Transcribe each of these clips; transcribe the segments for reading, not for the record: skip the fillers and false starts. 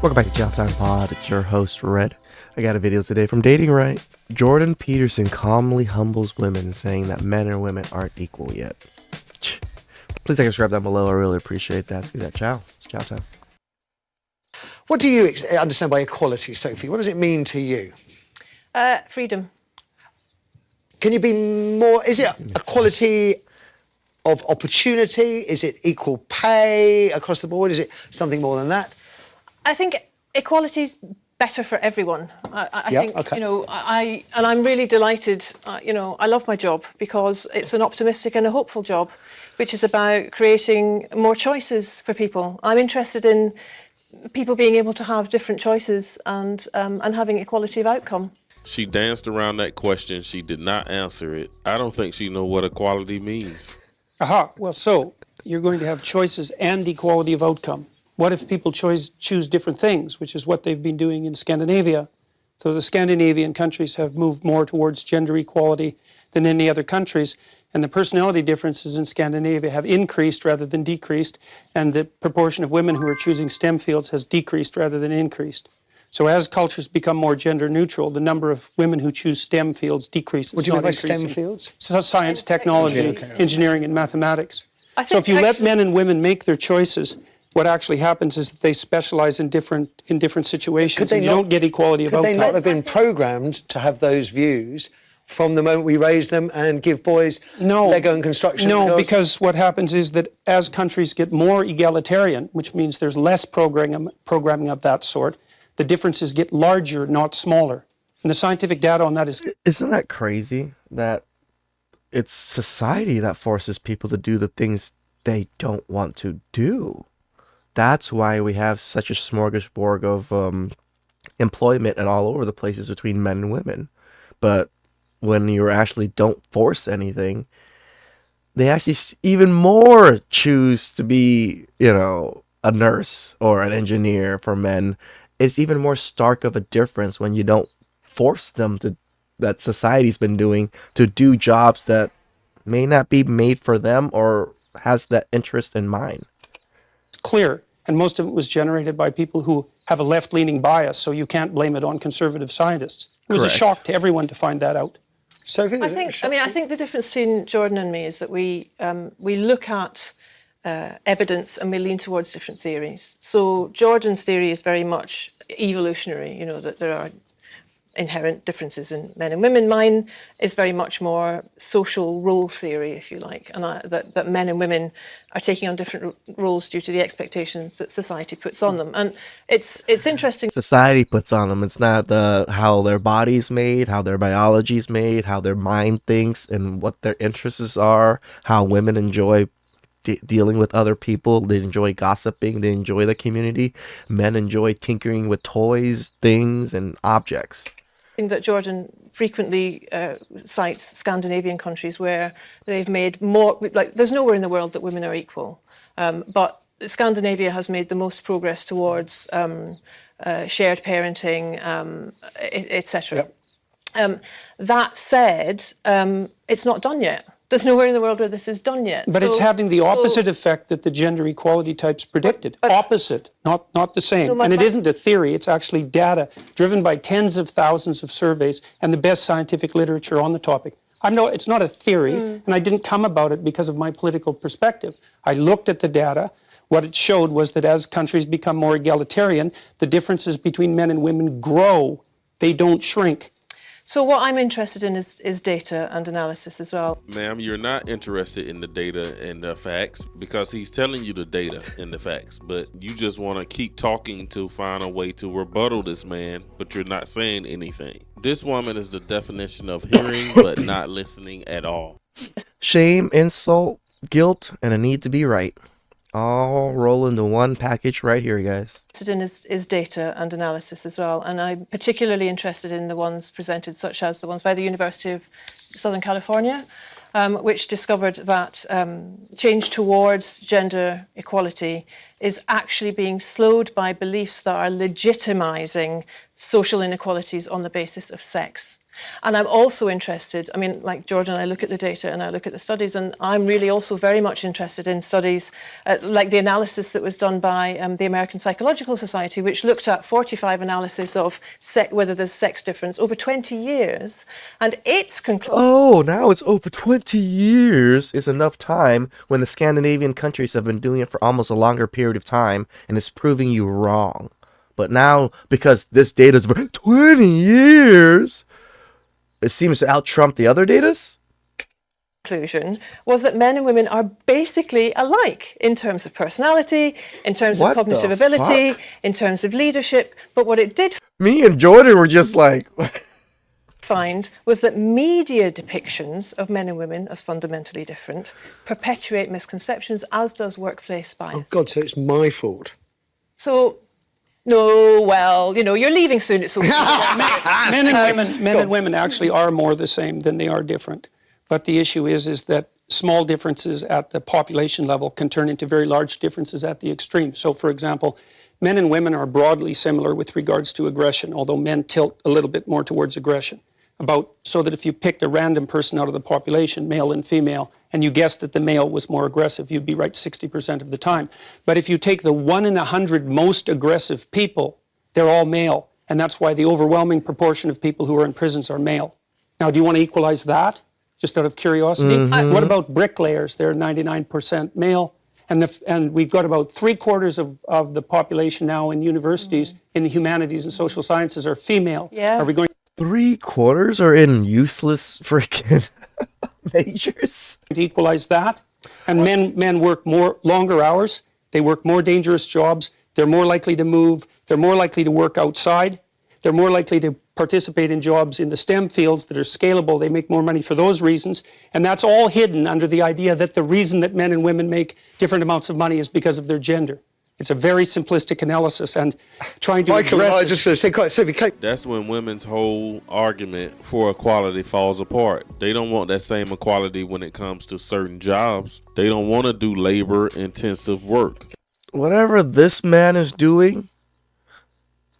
Welcome back to TheChowTimePod. It's your host, Red. I got a video today from Dating Right. Jordan Peterson calmly humbles women, saying that men and women aren't equal yet. Please take a subscribe down below. I really appreciate that. Let's get that chow. It's chow time. What do you understand by equality, Sophie? What does it mean to you? Freedom. Can you be more? Is it equality of opportunity? Is it equal pay across the board? Is it something more than that? I think equality is better for everyone. I Yeah, think, okay. I'm really delighted, I love my job because it's an optimistic and a hopeful job, which is about creating more choices for people. I'm interested in people being able to have different choices and having equality of outcome. She danced around that question. She did not answer it. I don't think she knows what equality means. Aha, well, so you're going to have choices and equality of outcome. What if people choose different things, which is what they've been doing in Scandinavia? So the Scandinavian countries have moved more towards gender equality than any other countries, and the personality differences in Scandinavia have increased rather than decreased, and the proportion of women who are choosing STEM fields has decreased rather than increased. So as cultures become more gender neutral, the number of women who choose STEM fields decreases. What do you mean by increasing. STEM fields? So science, technology, engineering, and mathematics. So if you let men and women make their choices, what actually happens is that they specialize in different situations, and you don't get equality of outcome. Could they not have been programmed to have those views from the moment we raise them and give boys Lego and construction? No, because what happens is that as countries get more egalitarian, which means there's less programming of that sort, the differences get larger, not smaller. And the scientific data on that is... Isn't that crazy that it's society that forces people to do the things they don't want to do? That's why we have such a smorgasbord of employment and all over the places between men and women. But when you actually don't force anything, they actually even more choose to be, a nurse or an engineer for men. It's even more stark of a difference when you don't force them to, that society's been doing, to do jobs that may not be made for them or has that interest in mind. It's clear, and most of it was generated by people who have a left-leaning bias, so you can't blame it on conservative scientists. It was a shock to everyone to find that out. Sophie, I think the difference between Jordan and me is that we look at evidence and we lean towards different theories. So Jordan's theory is very much evolutionary, that there are inherent differences in men and women. Mine is very much more social role theory, if you like, and that men and women are taking on different roles due to the expectations that society puts on them. And it's interesting. Society puts on them. It's not how their body's made, how their biology's made, how their mind thinks, and what their interests are, how women enjoy dealing with other people. They enjoy gossiping. They enjoy the community. Men enjoy tinkering with toys, things, and objects. That Jordan frequently cites Scandinavian countries where they've made more, there's nowhere in the world that women are equal, but Scandinavia has made the most progress towards shared parenting, etc. Yep. That said, it's not done yet. There's nowhere in the world where this is done yet. But it's having the opposite effect that the gender equality types predicted. Opposite, not the same. And it isn't a theory, it's actually data driven by tens of thousands of surveys and the best scientific literature on the topic. It's not a theory, and I didn't come about it because of my political perspective. I looked at the data. What it showed was that as countries become more egalitarian, the differences between men and women grow. They don't shrink. So what I'm interested in is data and analysis as well. Ma'am, you're not interested in the data and the facts because he's telling you the data and the facts, but you just want to keep talking to find a way to rebuttal this man, but you're not saying anything. This woman is the definition of hearing but not listening at all. Shame, insult, guilt, and a need to be right. All roll into one package right here, guys. Is data and analysis as well, and I'm particularly interested in the ones presented, such as the ones by the University of Southern California, which discovered that change towards gender equality is actually being slowed by beliefs that are legitimizing social inequalities on the basis of sex. And I'm also interested, I mean, like Jordan, I look at the data and I look at the studies, and I'm really also very much interested in studies like the analysis that was done by the American Psychological Society, which looked at 45 analysis of whether there's sex difference over 20 years. And its conclusion. Oh, now it's over 20 years is enough time when the Scandinavian countries have been doing it for almost a longer period of time, and it's proving you wrong. But now, because this data's for 20 years, it seems to out-trump the other datas? Conclusion was that men and women are basically alike in terms of personality, in terms of cognitive ability, in terms of leadership. But what it did Me and Jordan were just like... find was that media depictions of men and women as fundamentally different perpetuate misconceptions, as does workplace bias. Oh God, so it's my fault. So, no, well, you're leaving soon. It's okay. Men and women actually are more the same than they are different. But the issue is that small differences at the population level can turn into very large differences at the extreme. So, for example, men and women are broadly similar with regards to aggression, although men tilt a little bit more towards aggression. So that if you picked a random person out of the population, male and female, and you guessed that the male was more aggressive, you'd be right 60% of the time. But if you take the 1 in 100 most aggressive people, they're all male. And that's why the overwhelming proportion of people who are in prisons are male. Now, do you want to equalize that, just out of curiosity? What about bricklayers? They're 99% male. And we've got about 3/4 of the population now in universities in the humanities and social sciences are female. Yeah. Are we going 3/4 are in useless freaking majors? to equalize that? And men work longer hours. They work more dangerous jobs. They're more likely to move. They're more likely to work outside. They're more likely to participate in jobs in the STEM fields that are scalable. They make more money for those reasons. And that's all hidden under the idea that the reason that men and women make different amounts of money is because of their gender. It's a very simplistic analysis, and trying to Michael, address I was just going to say, quite simply, That's when women's whole argument for equality falls apart. They don't want that same equality when it comes to certain jobs. They don't want to do labor-intensive work. Whatever this man is doing,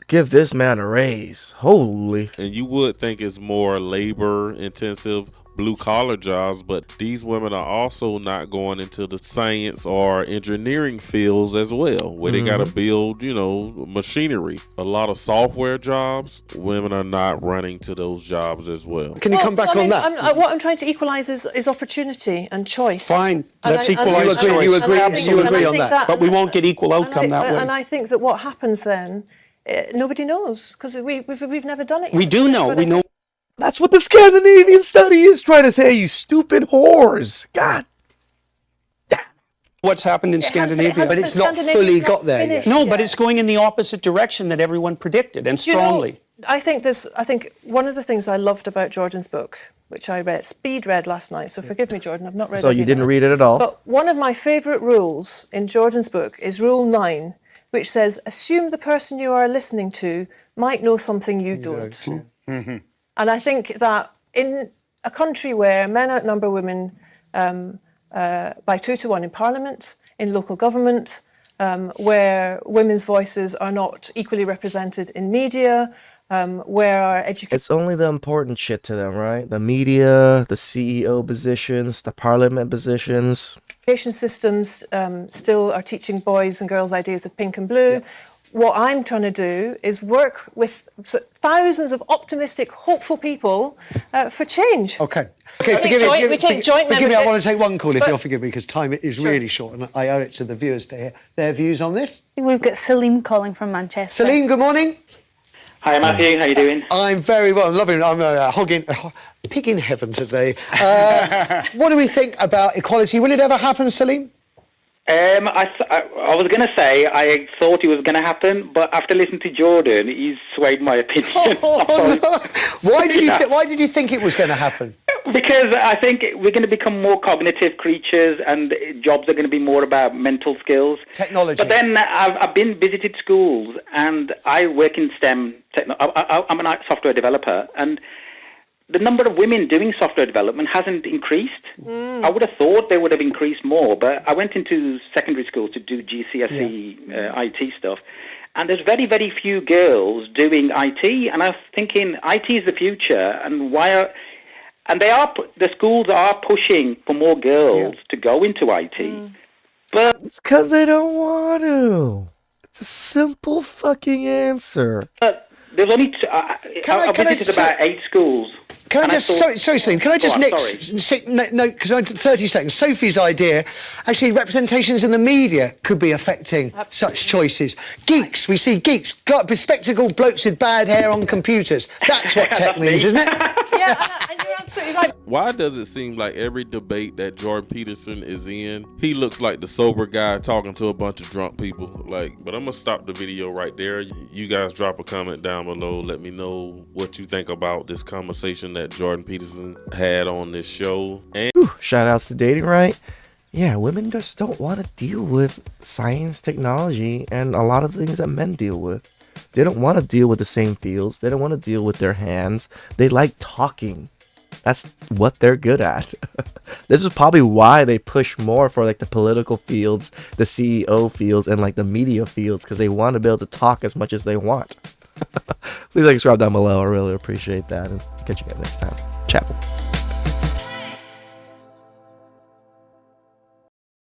give this man a raise. Holy. And you would think it's more labor-intensive, blue-collar jobs, but these women are also not going into the science or engineering fields as well, where they got to build, machinery. A lot of software jobs, women are not running to those jobs as well. can you come back on that? What I'm trying to equalise is opportunity and choice. Fine, let's And I- equalize You agree- choice. you agree- Absolutely. you agree And I on think that. But we won't get equal outcome that way. And I think that what happens then, nobody knows, because we've never done it yet. We do know. We know. That's what the Scandinavian study is trying to say, you stupid whores. God. What's happened in Scandinavia. But it's not fully got there yet. No, but it's going in the opposite direction that everyone predicted, and strongly. I think one of the things I loved about Jordan's book, which I speed read last night, so forgive me, Jordan, I've not read it. So you didn't read it at all? But one of my favourite rules in Jordan's book is Rule 9, which says, assume the person you are listening to might know something you don't. And I think that in a country where men outnumber women by 2 to 1 in Parliament, in local government, where women's voices are not equally represented in media, where our education... It's only the important shit to them, right? The media, the CEO positions, the parliament positions. Education systems still are teaching boys and girls ideas of pink and blue. Yeah. What I'm trying to do is work with thousands of optimistic, hopeful people for change. Okay, we take joint forgive me, I membership, want to take one call if you'll forgive me, because time is really short, and I owe it to the viewers to hear their views on this. We've got Salim calling from Manchester. Salim, good morning. Hi Matthew, how you doing? I'm very well, loving it. I'm a pig in heaven today. What do we think about equality? Will it ever happen, Salim? I was going to say I thought it was going to happen, but after listening to Jordan, he's swayed my opinion. No. Why did you think it was going to happen? Because I think we're going to become more cognitive creatures, and jobs are going to be more about mental skills. Technology. But then I've been visited schools, and I work in STEM. I'm a software developer, and the number of women doing software development hasn't increased. I would have thought they would have increased more, but I went into secondary school to do GCSE IT stuff, and there's very, very few girls doing IT. And I was thinking, IT is the future, and the schools are pushing for more girls to go into IT. But It's because they don't want to. It's a simple fucking answer. there's only I visited about 8 schools. Can I and just, thought- sorry, Salim, can I just Go on, sorry. no, because 30 seconds. Sophie's idea, actually, representations in the media could be affecting such choices. Geeks, we see geeks, bespectacled blokes with bad hair on computers. That's what tech means, isn't it? Yeah, and you're absolutely right. Why does it seem like every debate that Jordan Peterson is in, he looks like the sober guy talking to a bunch of drunk people? But I'm gonna stop the video right there. You guys drop a comment down below. Let me know what you think about this conversation that Jordan Peterson had on this show. And Shout outs to Dating Right. Yeah, women just don't want to deal with science, technology, and a lot of things that men deal with. They don't want to deal with the same fields. They don't want to deal with their hands. They like talking. That's what they're good at. This is probably why they push more for like the political fields, the CEO fields, and like the media fields, because they want to be able to talk as much as they want. Please like subscribe down below. I really appreciate that. And catch you guys next time. Ciao.